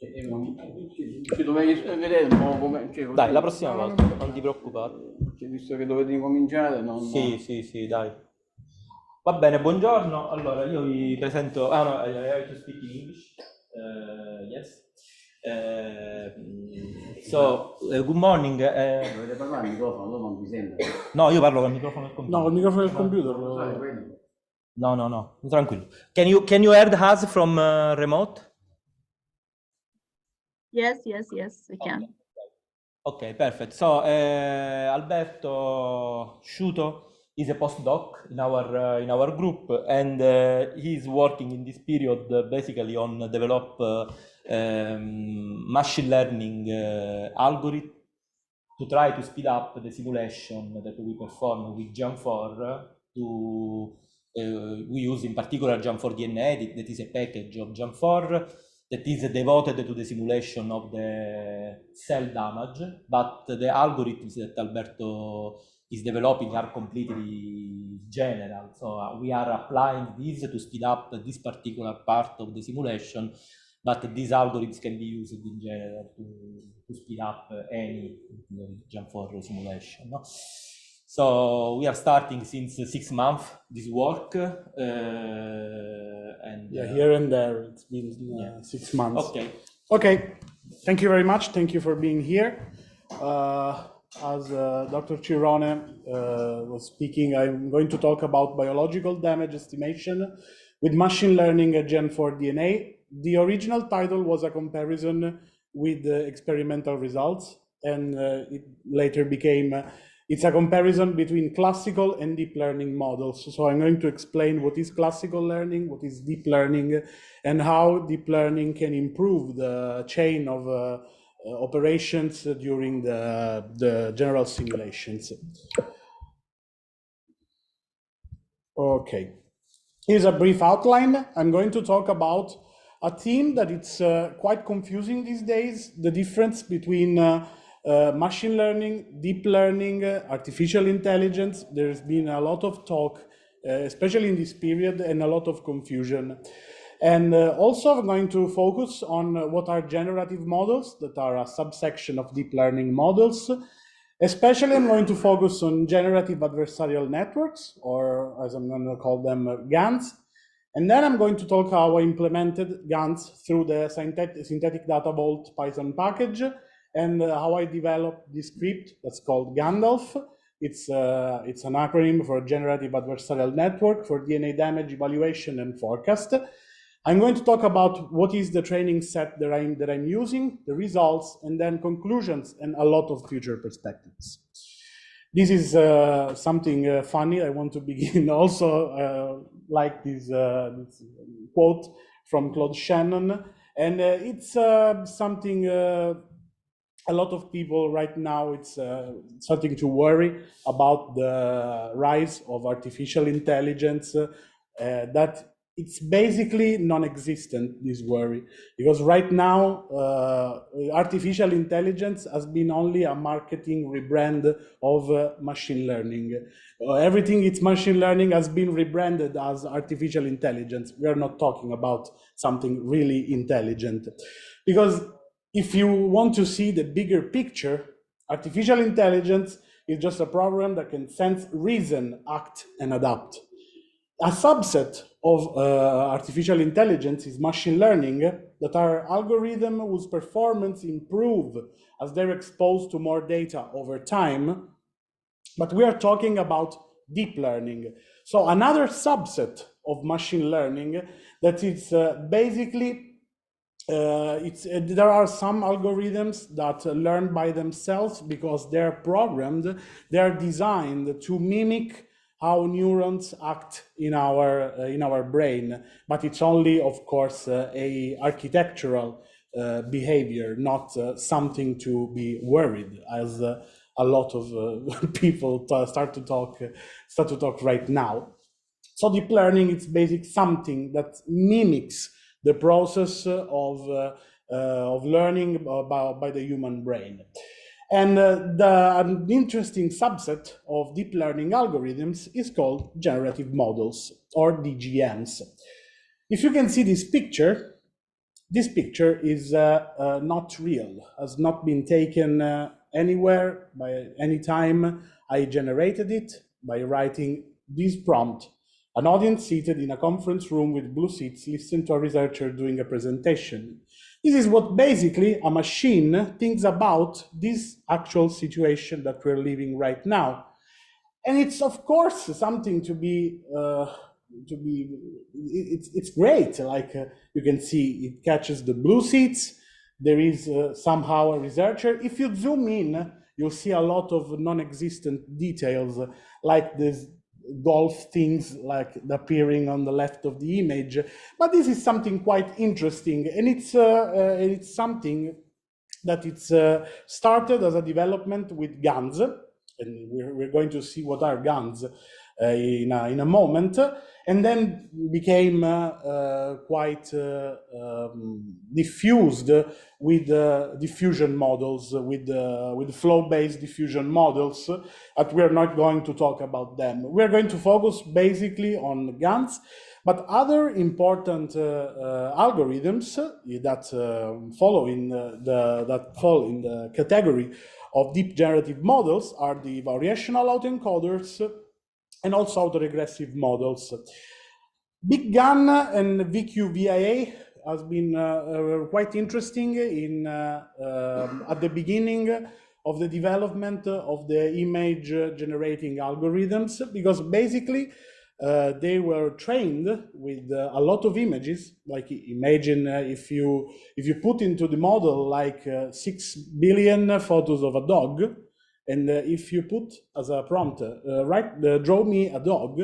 Ci dovevi vedere un po' come... Cioè, Dai, la prossima volta, non ti preoccupare. visto che dovete incominciare, non... Sì, dai. Va bene, buongiorno. Allora, io vi presento... Ah no, I have to speak in English. Yes. Good morning. Dovete parlare al microfono, non vi sente. No, io parlo col microfono del computer. No, il microfono del computer. No, tranquillo. Can you hear us from remote? Yes, we can. Okay, perfect. So Alberto Sciuto is a postdoc in our group, and he's working in this period basically on develop machine learning algorithm to try to speed up the simulation that we perform with Geant4 to we use in particular Geant4-DNA, that is a package of Geant4 that is devoted to the simulation of the cell damage, but the algorithms that Alberto is developing are completely general. So we are applying this to speed up this particular part of the simulation, but these algorithms can be used in general to speed up any Geant4 simulation. No? So we are starting since 6 months this work, and here and there it's been 6 months. Okay. Thank you very much. Thank you for being here. As Dr. Cirone was speaking, I'm going to talk about biological damage estimation with machine learning at Geant4-DNA. The original title was a comparison with the experimental results, and it later became it's a comparison between classical and deep learning models. So I'm going to explain what is classical learning, what is deep learning, and how deep learning can improve the chain of operations during the general simulations. Okay, here's a brief outline. I'm going to talk about a theme that it's quite confusing these days, the difference between machine learning, deep learning, artificial intelligence. There's been a lot of talk, especially in this period, and a lot of confusion. And also I'm going to focus on what are generative models that are a subsection of deep learning models. Especially I'm going to focus on generative adversarial networks, or as I'm going to call them, GANs. And then I'm going to talk how I implemented GANs through the synthetic data vault Python package, and how I developed this script that's called GANDALF. It's an acronym for Generative Adversarial Network for DNA damage evaluation and forecast. I'm going to talk about what is the training set that I'm using, the results, and then conclusions, and a lot of future perspectives. This is something funny. I want to begin also like this quote from Claude Shannon, and it's something a lot of people right now, it's starting to worry about the rise of artificial intelligence, that it's basically non-existent, this worry, because right now artificial intelligence has been only a marketing rebrand of machine learning. Everything it's machine learning has been rebranded as artificial intelligence. We are not talking about something really intelligent, because if you want to see the bigger picture, artificial intelligence is just a program that can sense, reason, act, and adapt. A subset of artificial intelligence is machine learning, that are algorithms whose performance improve as they're exposed to more data over time. But we are talking about deep learning. So another subset of machine learning that is basically there are some algorithms that learn by themselves because they're programmed, they're designed to mimic how neurons act in our brain, but it's only, of course, a architectural behavior, not something to be worried, as a lot of people start to talk right now. So deep learning, it's basically something that mimics the process of learning by the human brain. And an interesting subset of deep learning algorithms is called generative models, or DGMs. If you can see this picture, this picture is not real, has not been taken anywhere by any time. I generated it by writing this prompt. An audience seated in a conference room with blue seats listen to a researcher doing a presentation. This is what basically a machine thinks about this actual situation that we're living right now. And it's of course something to be it's great. Like you can see, it catches the blue seats. There is somehow a researcher. If you zoom in, you'll see a lot of non-existent details, like this golf things like appearing on the left of the image. But this is something quite interesting, and it's something that it's started as a development with GANs, and we're going to see what are GANs in a moment, and then became quite diffused with diffusion models, with flow-based diffusion models, but we're not going to talk about them. We're going to focus basically on GANs, but other important algorithms that fall in the category of deep generative models are the variational autoencoders and also autoregressive models. Big GAN and VQVIA has been quite interesting in at the beginning of the development of the image generating algorithms, because basically they were trained with a lot of images. Like imagine if you put into the model like 6 billion photos of a dog, and if you put as a prompt, draw me a dog,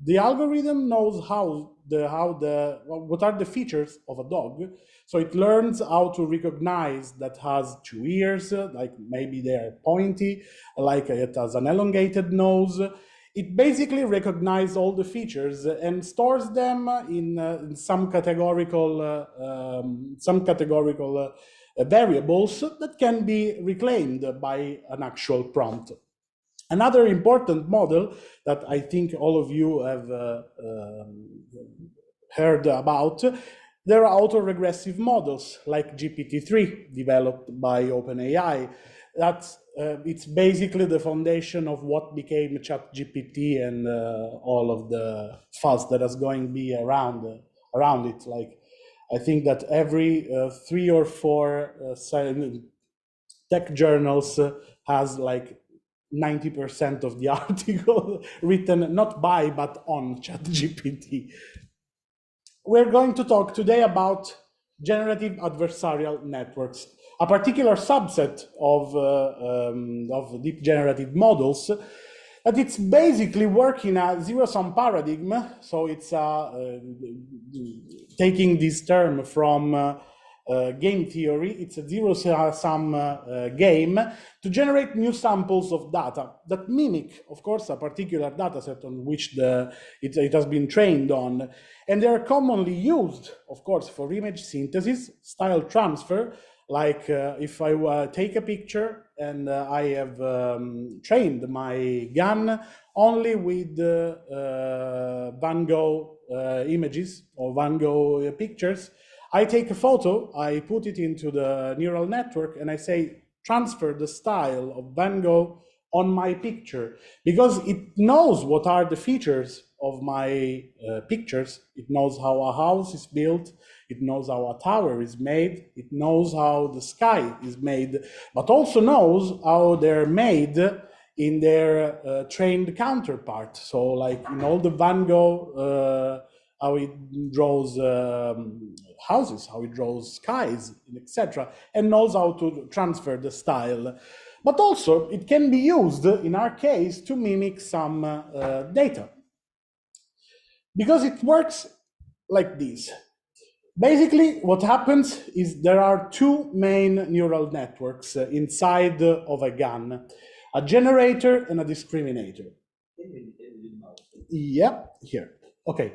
the algorithm knows what are the features of a dog. So it learns how to recognize that has 2 ears, like maybe they're pointy, like it has an elongated nose. It basically recognizes all the features and stores them in some categorical variables that can be reclaimed by an actual prompt. Another important model that I think all of you have heard about, there are autoregressive models like GPT-3 developed by OpenAI. That's it's basically the foundation of what became ChatGPT and all of the fuss that is going to be around it. Like, I think that every 3 or 4 tech journals has like 90% of the article written not by but on ChatGPT. We're going to talk today about generative adversarial networks, a particular subset of deep generative models, that it's basically working a zero-sum paradigm. So it's taking this term from game theory. It's a zero-sum game to generate new samples of data that mimic, of course, a particular data set on which it has been trained on. And they are commonly used, of course, for image synthesis, style transfer, like if I take a picture and I have trained my GAN only with Van Gogh images or Van Gogh pictures. I take a photo, I put it into the neural network, and I say, transfer the style of Van Gogh on my picture, because it knows what are the features of my pictures. It knows how a house is built, it knows how a tower is made, it knows how the sky is made, but also knows how they're made in their trained counterpart. So like in all the Van Gogh, how it draws houses, how it draws skies, etc., and knows how to transfer the style. But also it can be used, in our case, to mimic some data, because it works like this. Basically, what happens is there are 2 main neural networks inside of a GAN, a generator and a discriminator. Yeah, here. Okay.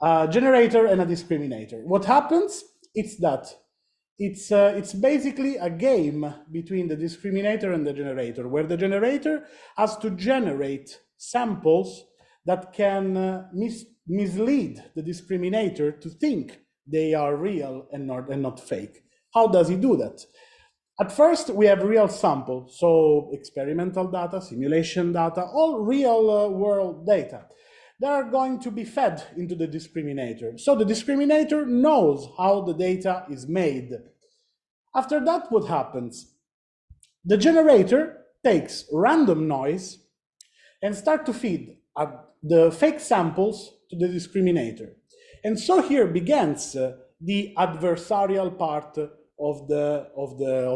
A generator and a discriminator. What happens is that it's basically a game between the discriminator and the generator, where the generator has to generate samples that can mislead the discriminator to think they are real and not fake. How does he do that? At first, we have real samples, so experimental data, simulation data, all real world data. They are going to be fed into the discriminator. So the discriminator knows how the data is made. After that, what happens? The generator takes random noise and start to feed the fake samples to the discriminator. And so here begins the adversarial part of the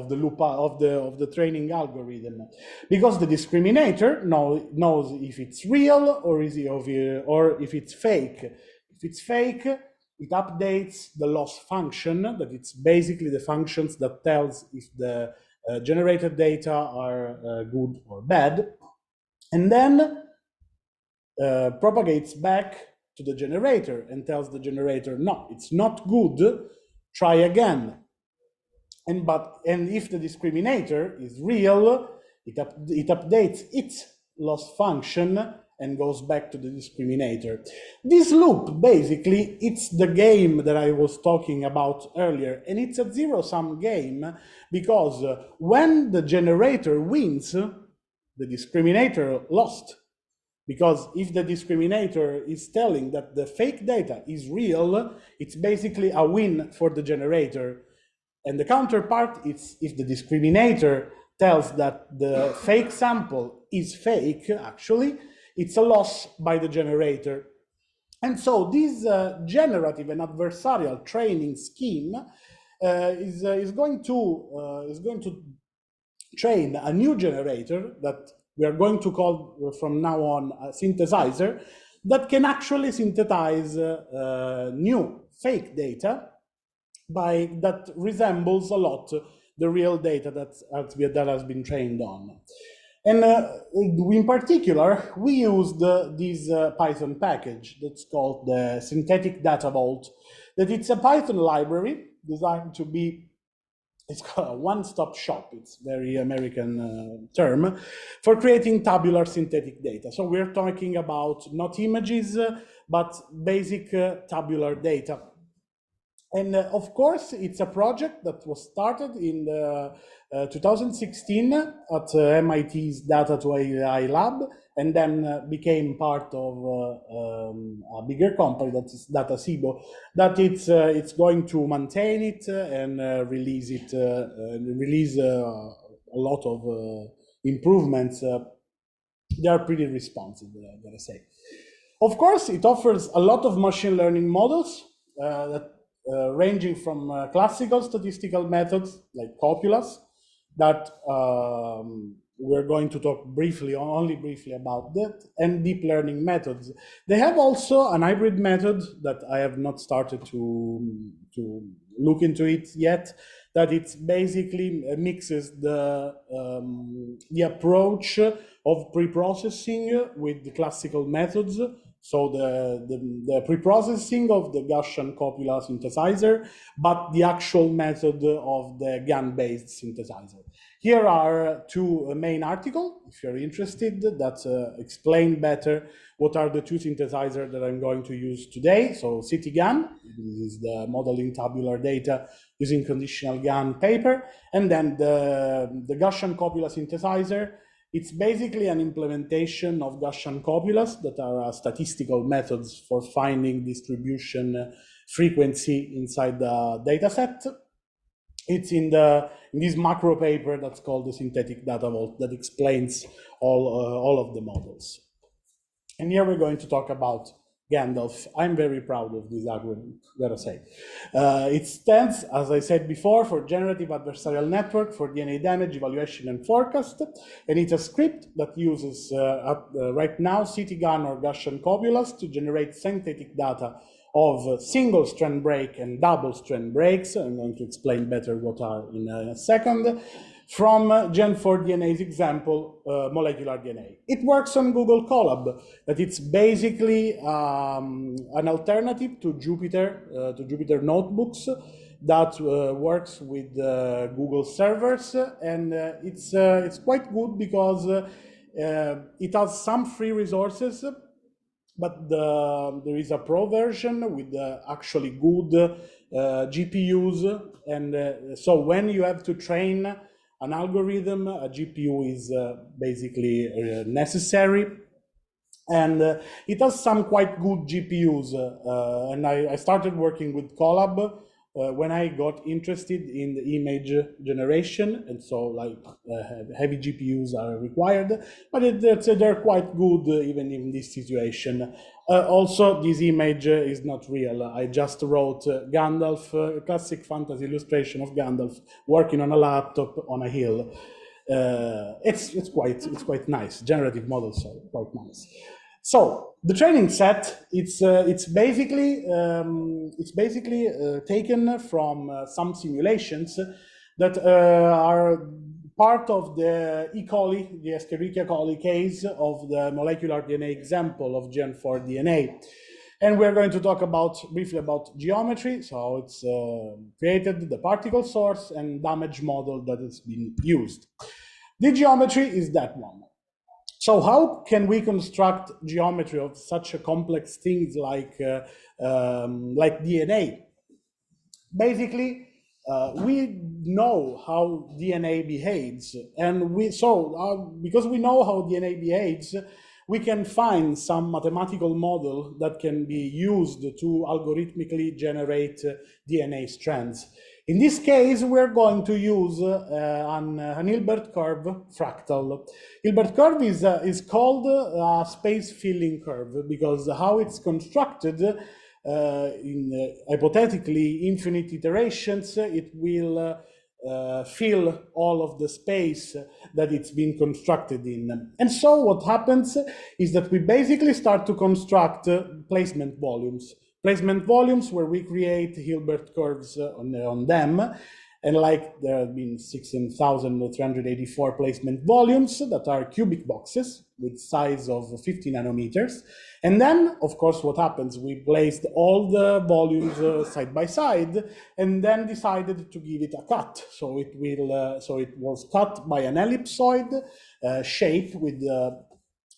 loop of the training algorithm, because the discriminator knows if it's real or if it's fake. If it's fake, it updates the loss function, that it's basically the functions that tells if the generated data are good or bad, and then propagates back to the generator and tells the generator, no, it's not good, try again. And if the discriminator is real, it updates its loss function and goes back to the discriminator. This loop, basically, it's the game that I was talking about earlier, and it's a zero-sum game, because when the generator wins, the discriminator lost. Because if the discriminator is telling that the fake data is real, it's basically a win for the generator. And the counterpart is if the discriminator tells that the fake sample is fake, actually, it's a loss by the generator. And so this generative and adversarial training scheme is going to train a new generator that we are going to call from now on a synthesizer, that can actually synthesize new fake data that resembles a lot the real data that has been trained on. And in particular, we used this Python package that's called the Synthetic Data Vault, that it's a Python library designed to be, it's called a one-stop shop, it's a very American term, for creating tabular synthetic data. So we're talking about not images, but basic tabular data. And of course, it's a project that was started in 2016 at MIT's Data to AI lab, and then became part of a bigger company that is Datasibo, that it's going to maintain it and release it, release a lot of improvements. They are pretty responsive, I gotta say. Of course, it offers a lot of machine learning models that ranging from classical statistical methods like copulas that we're going to talk only briefly about that, and deep learning methods. They have also an hybrid method that I have not started to look into it yet, that it's basically mixes the approach of pre-processing with the classical methods. So the pre-processing of the Gaussian copula synthesizer, but the actual method of the GAN-based synthesizer. Here are two main articles, if you're interested, that explain better what are the two synthesizers that I'm going to use today. So CityGAN, this is the modeling tabular data using conditional GAN paper, and then the Gaussian copula synthesizer. It's basically an implementation of Gaussian copulas that are statistical methods for finding distribution frequency inside the dataset. It's in this macro paper that's called the Synthetic Data Vault that explains all of the models. And here we're going to talk about GANDALF. I'm very proud of this algorithm, gotta say. It stands, as I said before, for Generative Adversarial Network for DNA Damage Evaluation and Forecast, and it's a script that uses right now CityGAN or Gaussian copulas to generate synthetic data of single strand break and double strand breaks. I'm going to explain better what are in a second. From Geant4-DNA's example, molecular DNA. It works on Google Colab, that it's basically an alternative to Jupyter notebooks that works with Google servers, and it's quite good because it has some free resources, but there is a pro version with actually good GPUs, and so when you have to train an algorithm, a GPU is basically necessary. And it has some quite good GPUs, and I started working with Colab when I got interested in the image generation, and so like heavy GPUs are required, but they're quite good even in this situation. Also, this image is not real. I just wrote Gandalf, a classic fantasy illustration of Gandalf working on a laptop on a hill. It's quite nice. Generative models are quite nice. So the training set, it's basically taken from some simulations that are part of the E. coli, the Escherichia coli case of the molecular DNA example of Geant4-DNA. And we're going to talk briefly about geometry, so it's created, the particle source, and damage model that has been used. The geometry is that one. So how can we construct geometry of such a complex things like DNA? Basically, we know how DNA behaves, and because we know how DNA behaves, we can find some mathematical model that can be used to algorithmically generate DNA strands. In this case, we're going to use an Hilbert curve fractal. Hilbert curve is called a space filling curve because how it's constructed in hypothetically infinite iterations, it will fill all of the space that it's been constructed in. And so what happens is that we basically start to construct placement volumes. Placement volumes where we create Hilbert curves on them. And like there have been 16,384 placement volumes that are cubic boxes with size of 50 nanometers. And then, of course, what happens? We placed all the volumes side by side and then decided to give it a cut. So it was cut by an ellipsoid shape with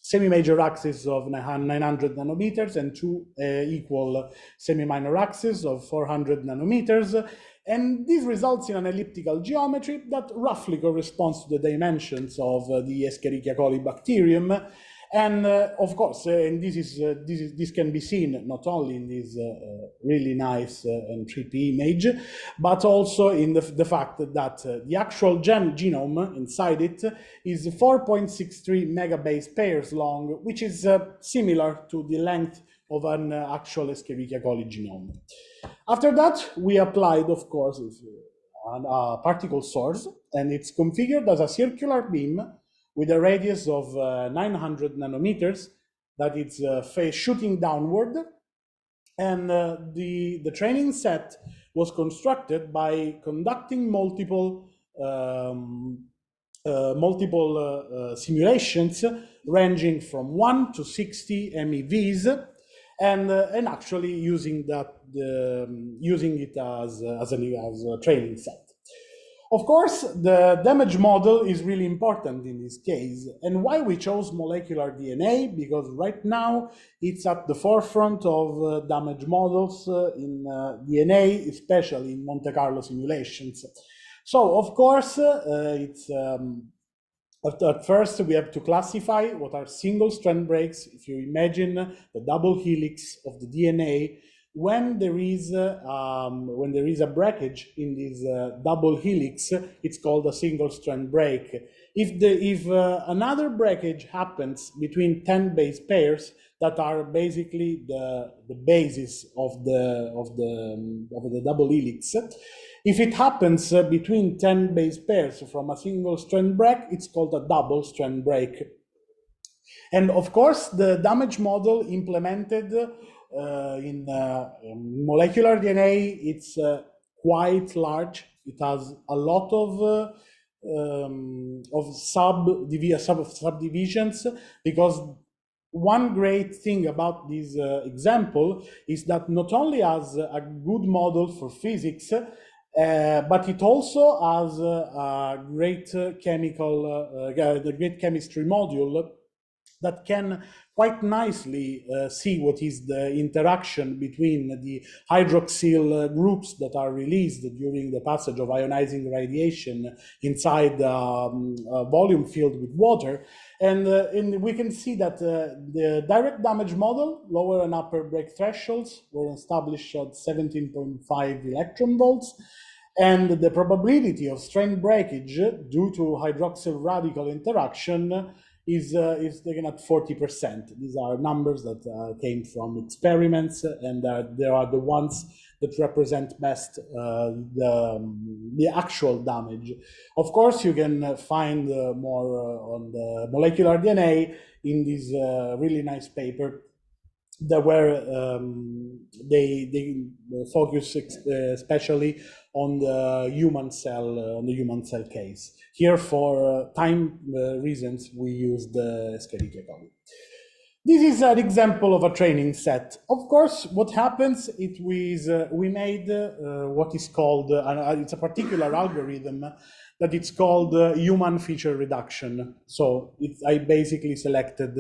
semi-major axis of 900 nanometers and two equal semi-minor axes of 400 nanometers. And this results in an elliptical geometry that roughly corresponds to the dimensions of the Escherichia coli bacterium. And of course, and this can be seen not only in this really nice and trippy image, but also in the fact that the actual genome inside it is 4.63 megabase pairs long, which is similar to the length of an actual Escherichia coli genome. After that, we applied, of course, a particle source, and it's configured as a circular beam with a radius of 900 nanometers that it's shooting downward. And the training set was constructed by conducting multiple simulations ranging from 1 to 60 MEVs, and actually using it as a training set. Of course, the damage model is really important in this case. And why we chose molecular DNA? Because right now it's at the forefront of damage models in DNA, especially in Monte Carlo simulations. So, of course, at first we have to classify what are single strand breaks. If you imagine the double helix of the DNA, when there is a breakage in this double helix, it's called a single strand break. If another breakage happens between 10 base pairs that are basically the basis of the double helix, if it happens between 10 base pairs from a single strand break, it's called a double strand break. And of course, the damage model implemented in molecular DNA, it's quite large. It has a lot of subdivisions, because one great thing about this example is that not only has a good model for physics, but it also has a great great chemistry module that can quite nicely see what is the interaction between the hydroxyl groups that are released during the passage of ionizing radiation inside a volume filled with water. And we can see that the direct damage model, lower and upper break thresholds, were established at 17.5 electron volts. And the probability of strain breakage due to hydroxyl radical interaction is taken at 40%. These are numbers that came from experiments, and they are the ones that represent best the actual damage. Of course, you can find more on the molecular DNA in this really nice paper that where they focus especially on the human cell case. Here, for time reasons, we use the Escherichia coli. This is an example of a training set. Of course, what happens is we made what is called, it's a particular algorithm that it's called human feature reduction. So I basically selected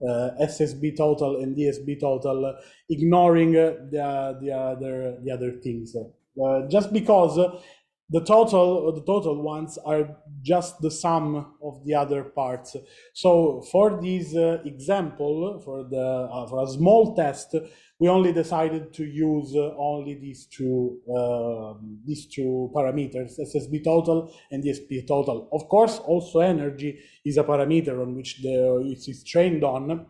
SSB total and DSB total, ignoring the other things. Just because the total ones are just the sum of the other parts. So for this example, for a small test, we only decided to use only these two parameters, SSB total and DSB total. Of course, also energy is a parameter on which it is trained on,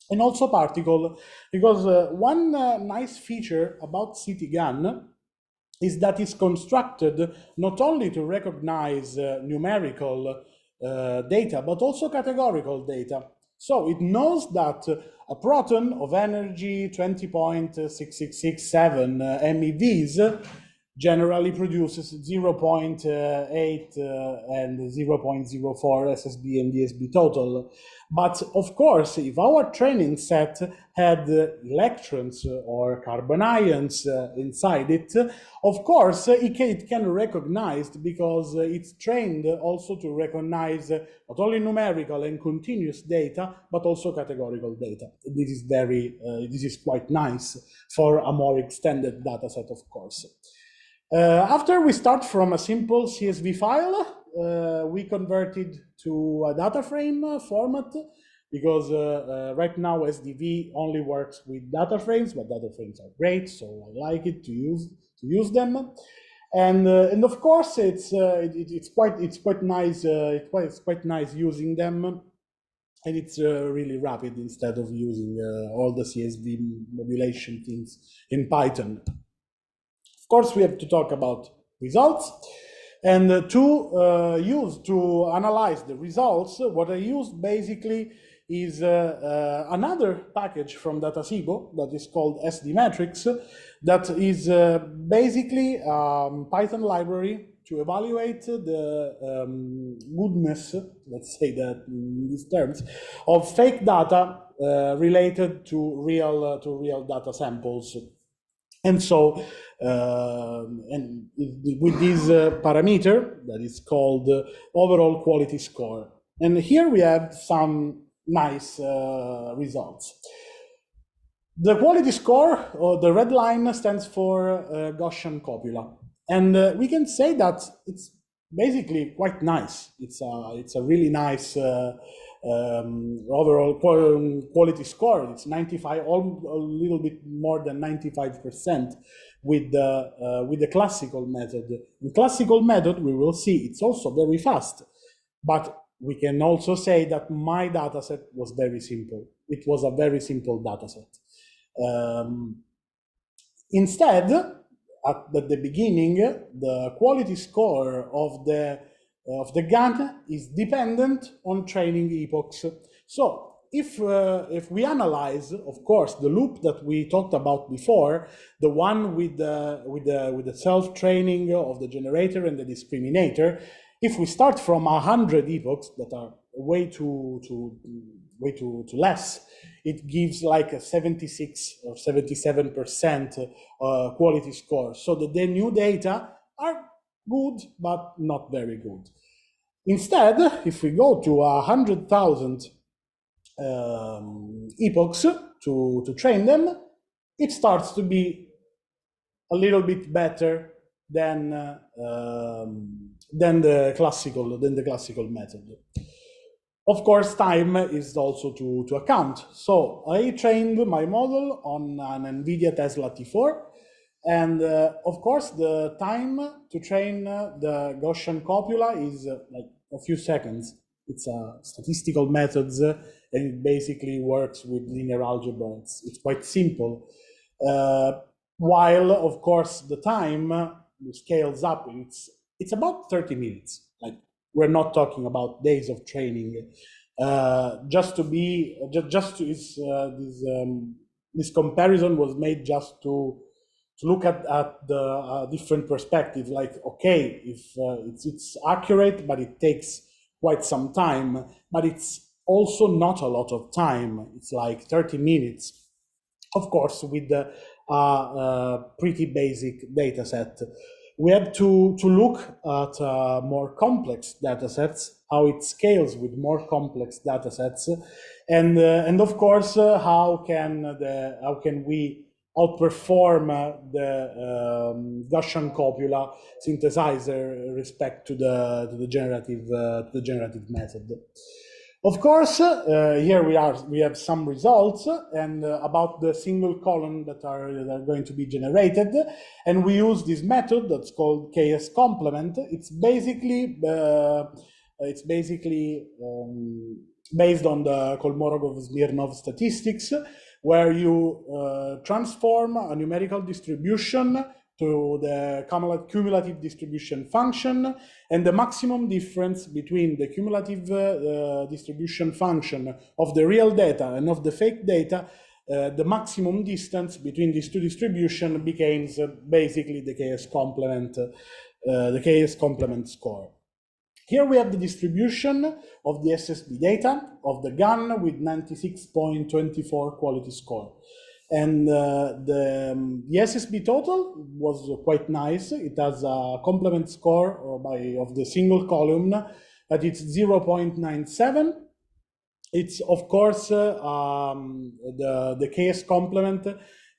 and also particle, because one nice feature about CT-GAN is that it's constructed not only to recognize numerical data, but also categorical data. So it knows that a proton of energy 20.6667 MeVs generally produces 0.8 and 0.04 SSB and DSB total. But of course, if our training set had electrons or carbon ions inside it, of course, it can recognize, because it's trained also to recognize not only numerical and continuous data, but also categorical data. This is quite nice for a more extended data set, of course. After we start from a simple CSV file, we converted to a data frame format, because right now SDV only works with data frames, but data frames are great, so I like it to use them. And of course it's quite nice using them, and it's really rapid instead of using all the CSV modulation things in Python. Of course, we have to talk about results, and to analyze the results, what I used basically is another package from Datasibo that is called SDmetrics, that is basically a Python library to evaluate the goodness, let's say that in these terms, of fake data related to real data samples. And so, and with this parameter that is called overall quality score. And here we have some nice results. The quality score, or the red line, stands for Gaussian copula. And we can say that it's basically quite nice. It's a really nice overall quality score. It's 95, a little bit more than 95% with the classical method. In classical method, we will see it's also very fast, but we can also say that my dataset was very simple. It was a very simple dataset. Instead, at the beginning, the quality score of the GAN is dependent on training epochs. So if we analyze, of course, the loop that we talked about before, the one with the self-training of the generator and the discriminator, if we start from 100 epochs that are way too less, it gives like a 76 or 77% quality score. So the new data are good, but not very good. Instead, if we go to 100,000 epochs to train them, it starts to be a little bit better than the classical method. Of course, time is also to account. So I trained my model on an NVIDIA Tesla T4, and of course, the time to train the Gaussian copula is like a few seconds. It's a statistical methods, and it basically works with linear algebra. It's quite simple. While, of course, the time scales up. It's about 30 minutes. Like, we're not talking about days of training. This comparison was made just to look at the different perspectives. Like, okay, if it's accurate, but it takes quite some time, but it's also not a lot of time. It's like 30 minutes, of course, with the pretty basic data set. We have to look at more complex data sets, how it scales with more complex data sets, and of course, how can we outperform the Gaussian copula synthesizer respect to the generative method. Of course, here we have some results and about the single column that are going to be generated, and we use this method that's called KS complement. It's basically based on the Kolmorogov-Smirnov statistics, where you transform a numerical distribution to the cumulative distribution function, and the maximum difference between the cumulative distribution function of the real data and of the fake data, the maximum distance between these two distributions becomes basically the KS complement score. Here we have the distribution of the SSB data of the GAN with 96.24 quality score. And the SSB total was quite nice. It has a complement score of the single column, but it's 0.97. It's, of course, the KS complement.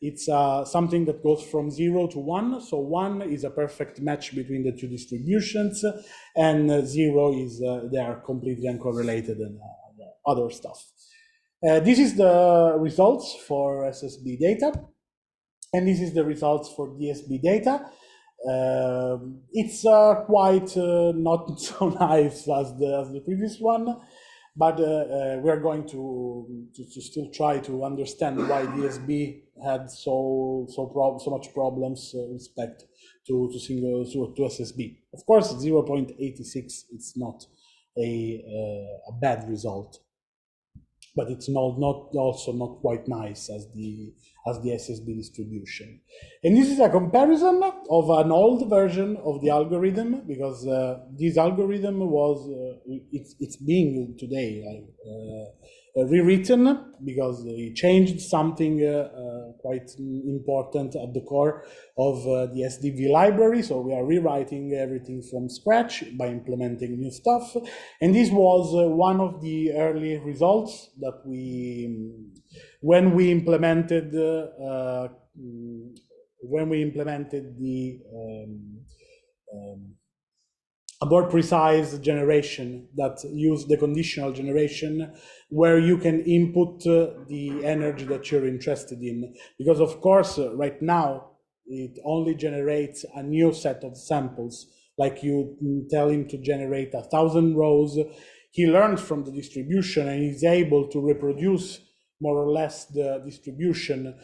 It's something that goes from 0 to 1. So 1 is a perfect match between the two distributions, and 0 is they are completely uncorrelated and other stuff. This is the results for SSB data, and this is the results for DSB data. It's quite not so nice as the previous one, but we are going to still try to understand why DSB had so much problems respect to SSB. Of course, 0.86 is not a bad result, but it's also not quite nice as the SSB distribution. And this is a comparison of an old version of the algorithm, because this algorithm was it's being today rewritten, because they changed something quite important at the core of the SDV library. So we are rewriting everything from scratch by implementing new stuff. And this was one of the early results that when we implemented the a more precise generation that use the conditional generation, where you can input the energy that you're interested in. Because of course, right now, it only generates a new set of samples. Like you tell him to generate 1,000 rows, he learns from the distribution and is able to reproduce more or less the distribution.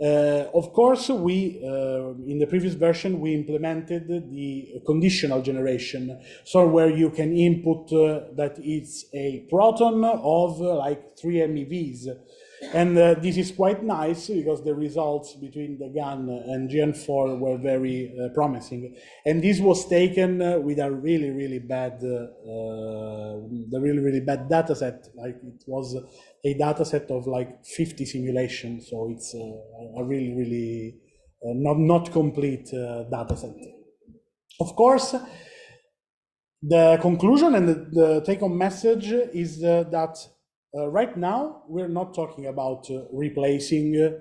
Of course, in the previous version, we implemented the conditional generation. So where you can input that it's a proton of like 3 MeVs. And this is quite nice, because the results between the GAN and Geant4 were very promising. And this was taken with a really bad data set. Like, it was a data set of like 50 simulations. So it's a really not complete data set. Of course, the conclusion and the take-home message is that right now, we're not talking about replacing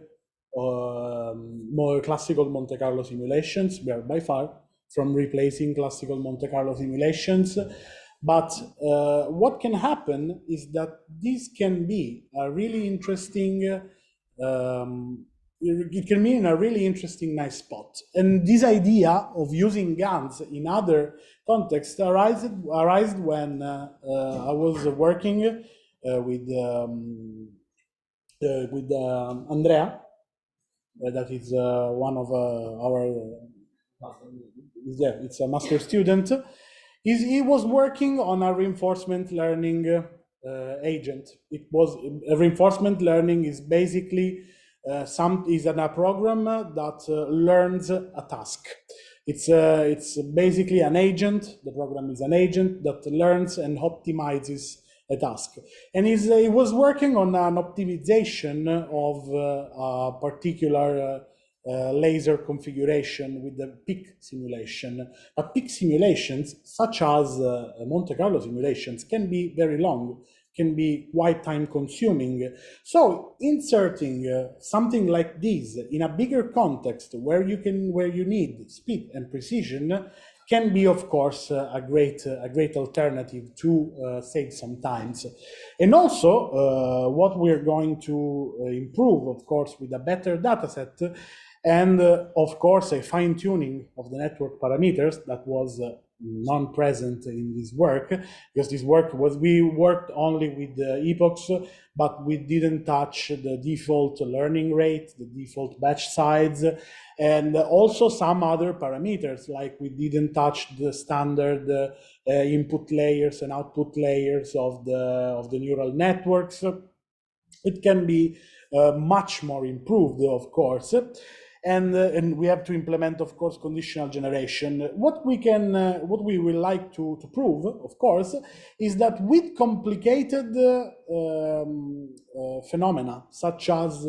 more classical Monte Carlo simulations. We are by far from replacing classical Monte Carlo simulations. But what can happen is that this can be a really interesting, it can be in a really interesting, nice spot. And this idea of using GANs in other contexts arose when I was working with Andrea, that is one of yeah, it's a master student. He was working on a reinforcement learning agent. It was a reinforcement learning is basically a program that learns a task. It's basically an agent. The program is an agent that learns and optimizes a task. And he was working on an optimization of a particular laser configuration with the peak simulation. But peak simulations, such as Monte Carlo simulations, can be very long, can be quite time consuming. So inserting something like this in a bigger context where you need speed and precision can be, of course, a great alternative to save some times. And also, what we're going to improve, of course, with a better data set, and of course, a fine-tuning of the network parameters that was non-present in this work, because we worked only with the epochs, but we didn't touch the default learning rate, the default batch size, and also some other parameters, like we didn't touch the standard input layers and output layers of the neural networks. It can be much more improved, of course. And we have to implement, of course, conditional generation. What we will like to prove, of course, is that with complicated phenomena such as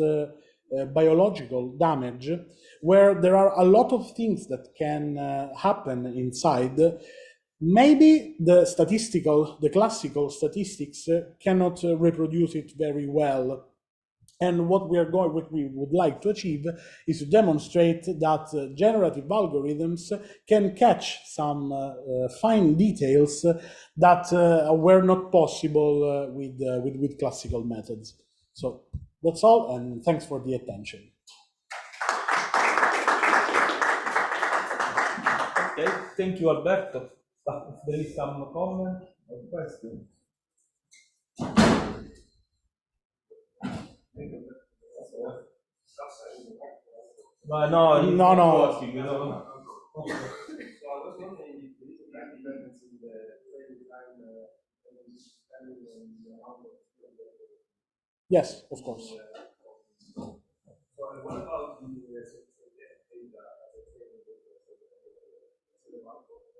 biological damage, where there are a lot of things that can happen inside, maybe the classical statistics cannot reproduce it very well. And what we would like to achieve is to demonstrate that generative algorithms can catch some fine details that were not possible with classical methods. So that's all, and thanks for the attention. Okay, thank you, Alberto. If there is some comment or question. No. Yes, of course.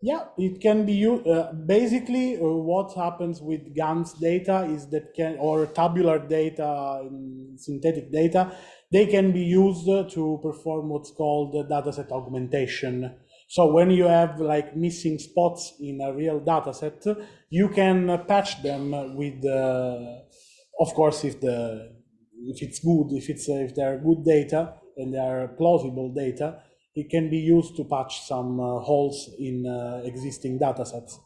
Yeah, it can be used. Basically, what happens with GANs data is that or tabular data, synthetic data, they can be used to perform what's called dataset augmentation. So when you have like missing spots in a real dataset, you can patch them with, of course, if it's good, if they are good data and they are plausible data, it can be used to patch some holes in existing datasets.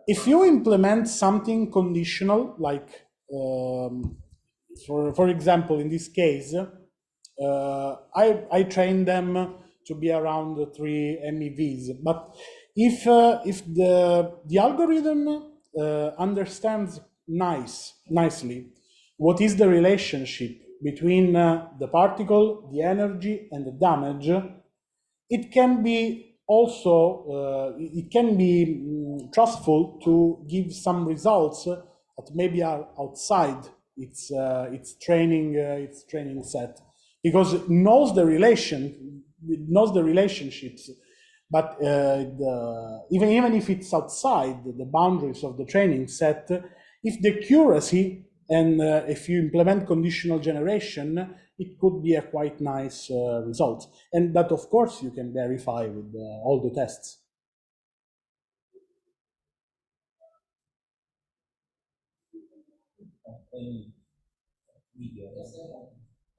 If you implement something conditional, like for example, in this case, I train them to be around 3 MEVs, but if the algorithm understands nicely what is the relationship between the particle, the energy, and the damage, it can be also trustful to give some results that maybe are outside its training set, because it knows the relationships. But even if it's outside the boundaries of the training set, if the accuracy And if you implement conditional generation, it could be a quite nice result. And that, of course, you can verify with all the tests.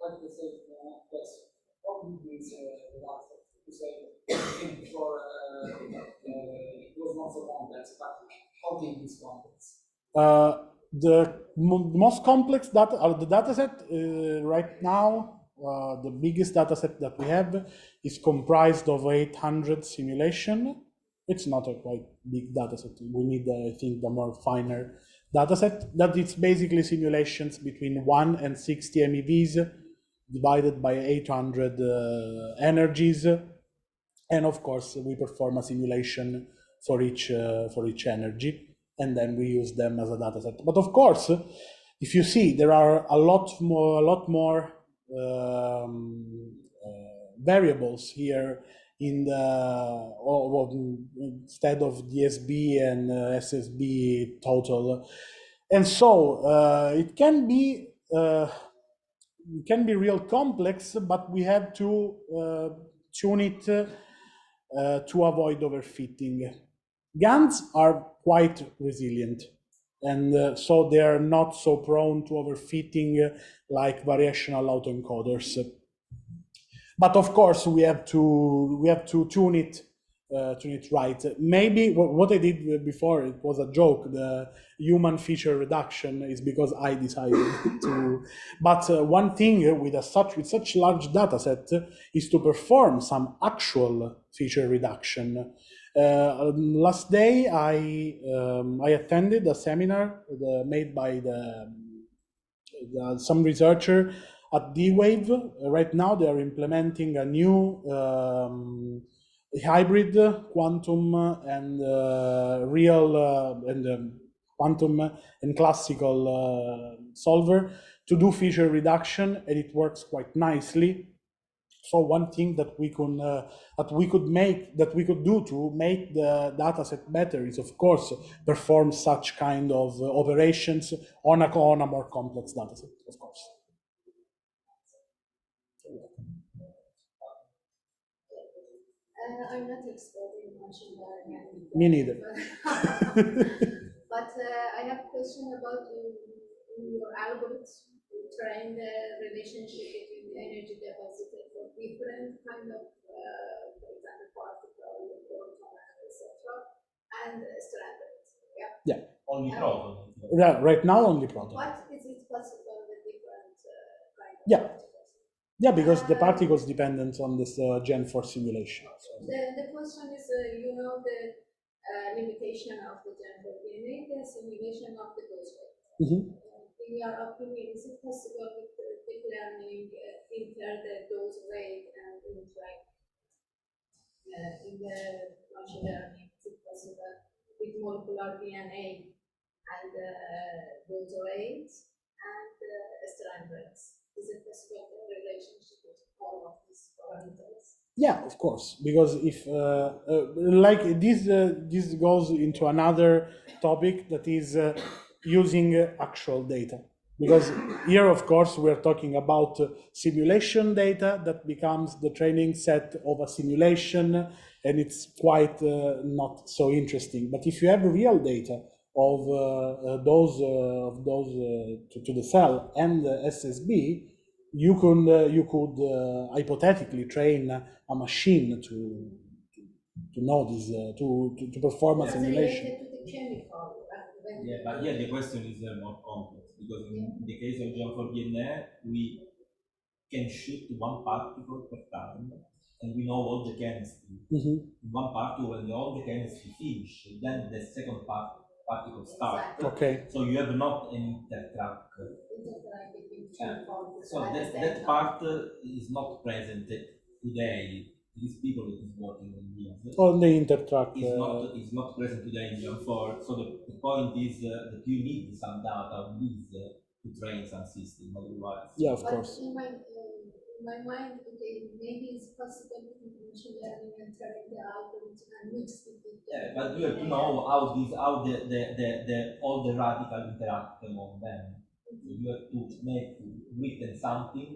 Like you said, yes, probably these results you say before it was not so complex, but how big is complex? The most complex data, the dataset right now, the biggest dataset that we have is comprised of 800 simulation. It's not a quite big dataset. We need, I think, the more finer dataset. That it's basically simulations between 1 and 60 MeVs divided by 800 energies. And of course, we perform a simulation for each energy, and then we use them as a dataset. But of course, if you see, there are a lot more variables here in the instead of DSB and SSB total, and so it can be real complex, but we have to tune it to avoid overfitting. GANs are quite resilient, and so they are not so prone to overfitting like variational autoencoders. But of course, we have to tune it right. Maybe what I did before, it was a joke. The human feature reduction is because I decided to. But one thing with such large data set is to perform some actual feature reduction. Last day, I attended a seminar made by some researcher at D-Wave. Right now, they are implementing a new hybrid quantum and real quantum and classical solver to do feature reduction, and it works quite nicely. So one thing that we could do to make the dataset better is, of course, perform such kind of operations on a more complex dataset, of course. I'm not expert in machine learning. Me neither. But I have a question about in your algorithms. You train the relationship between the energy deposit for different kind of, for example, particle, proton, etc., and stranded. Yeah. Yeah. Only proton. Yeah. Right now, only proton. But is it possible with different kind of Yeah. particles? Yeah, because the particles dependent on this Gen4 simulation. So. The question is, you know, the limitation of the Geant4-DNA, the simulation of the ghost rate. In your opinion, is it possible with deep learning enter the dose rate and interact in the machine learning? Is it possible with molecular DNA and dose rates and strand rates? Is it possible the relationship with all of these parameters? Yeah, of course, because if like this goes into another topic that is using actual data. Because here, of course, we're talking about simulation data that becomes the training set of a simulation, and it's quite not so interesting. But if you have real data of those to the cell and the SSB, you could hypothetically train a machine to know this to perform a simulation. Related to the chemical. Yeah, but here the question is more complex, because in the case of Geant4-DNA, we can shoot one particle per time, and we know all the chemistry. One particle, when all the chemistry finish, then the second particle starts. Okay. So you have not an intertrack. So that part is not present today. These people that is working on this on the intertrack is not present today in Geant4. So the point is that you need some data on this to train some system. Otherwise, yeah, of course. In my mind, okay, maybe it's possible with machine learning and train the algorithm and mix it with. Yeah, but you have to know how all the radical interact among them. So you have to make written something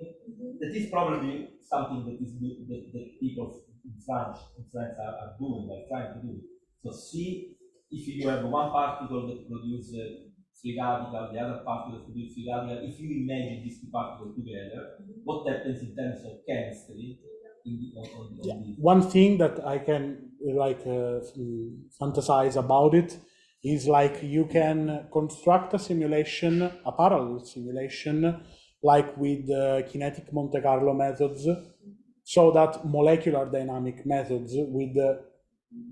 that is probably something that people in France are doing, are trying to do. So see if you have one particle that produces free radical, the other particle that produces free radical. If you imagine these two particles together, what happens in terms of chemistry? One thing that I can fantasize about it is like you can construct a simulation, a parallel simulation, like with kinetic Monte Carlo methods, so that molecular dynamic methods with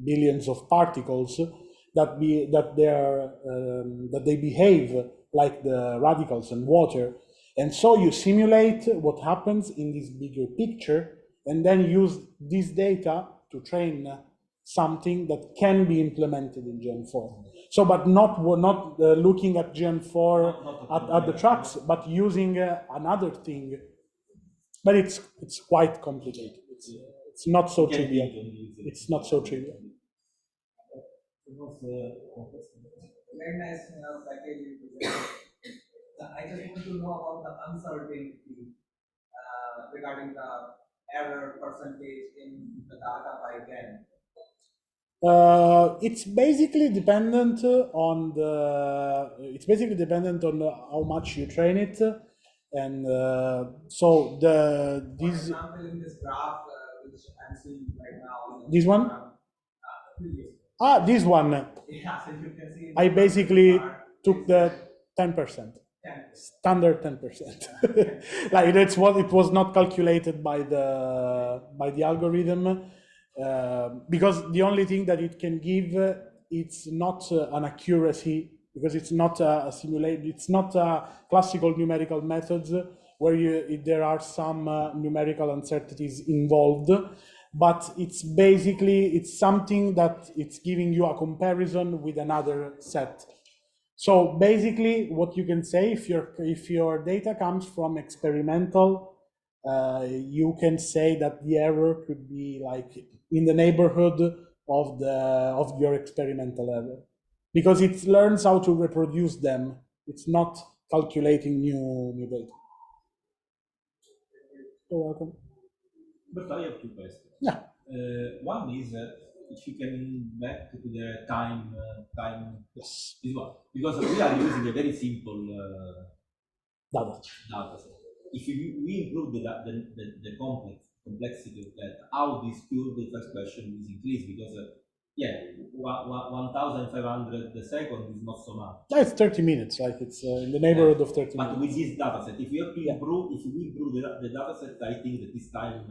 billions of particles that they behave like the radicals in water, and so you simulate what happens in this bigger picture, and then use this data to train something that can be implemented in Gen4. So, but not looking at Gen4 at the tracks, but using another thing. But it's quite complicated. It's not so trivial. It's not so trivial. Very nice package you presented. I just want to know about the uncertainty regarding the error percentage in the data by GAN. It's basically dependent on how much you train it, and so For example, in this graph which I'm seeing right now. This one? This one. Yeah, so you can see. I basically took the 10%. Standard 10%. Like that's what it was not calculated by the algorithm, because the only thing that it can give, it's not an accuracy, because it's not a simulate, it's not a classical numerical methods where there are some numerical uncertainties involved, but it's something that it's giving you a comparison with another set. So basically, what you can say, if your data comes from experimental, you can say that the error could be like in the neighborhood of your experimental error, because it learns how to reproduce them. It's not calculating new data. You're welcome. But I have two questions. Yeah. One is if you can back to the time. Yes. This one, because we are using a very simple Data. set. If we improve the complexity of that, how this curve, the first question, is increased, because 1,500 seconds is not so much. It's 30 minutes, like it's in the neighborhood of 30 minutes. But with this data set, if we have to improve, if we improve the data set, I think that this time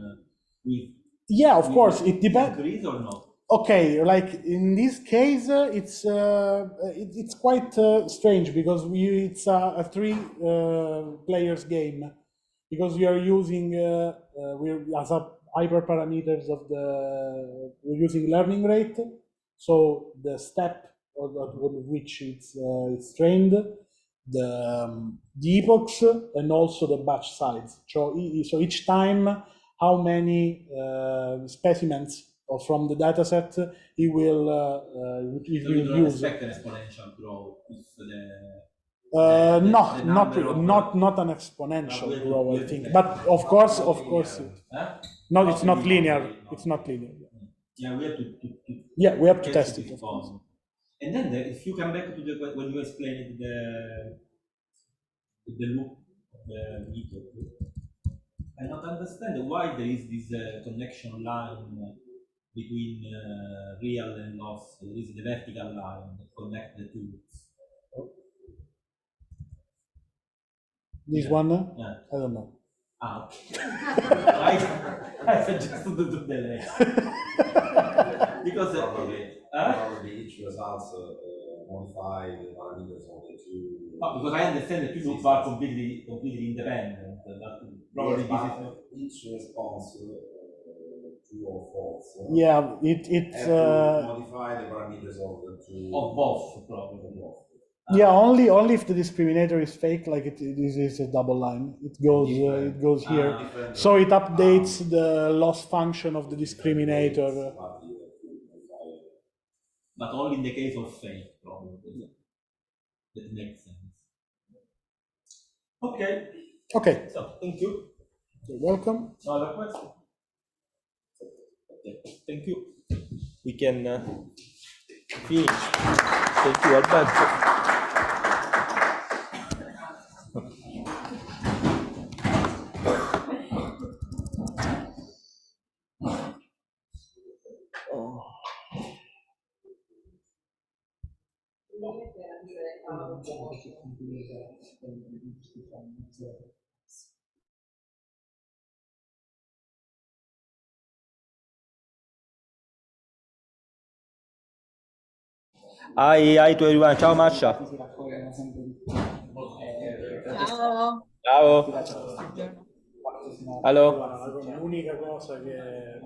yeah, of course, it depends. Increase or not? Okay, like in this case, it's quite strange, because it's a three players game, because we are using as a hyperparameters we're using learning rate, so the step on which it's trained, the epochs, and also the batch size. So each time, how many specimens from the data set he will use. Expect an exponential growth if not an exponential growth, I think. But of course, no, it's not linear. It's not linear. Yeah, we have to we have to test it, of course. And then if you come back to when you explained the loop of the method, I don't understand why there is this connection line between real and loss. There is the vertical line that connects the two. This one? Yeah. I don't know. Okay. I suggest to do the left. Because probably each results modify the parameters of the two. Because I understand that two loops are completely independent. Probably yes, each response true or false. Yeah, it's modify the parameters of the two. Of both, probably. Yeah, only if the discriminator is fake, like it is a double line. It goes here, so it updates the loss function of the discriminator. But only in the case of fake, probably. That makes sense. Okay. Okay, So thank you. you're welcome. No other question? Okay. Thank you. We can finish. Thank you, Alberto. Hi to everyone. Ciao Masha. Ciao. Ciao. Hello. L'unica cosa che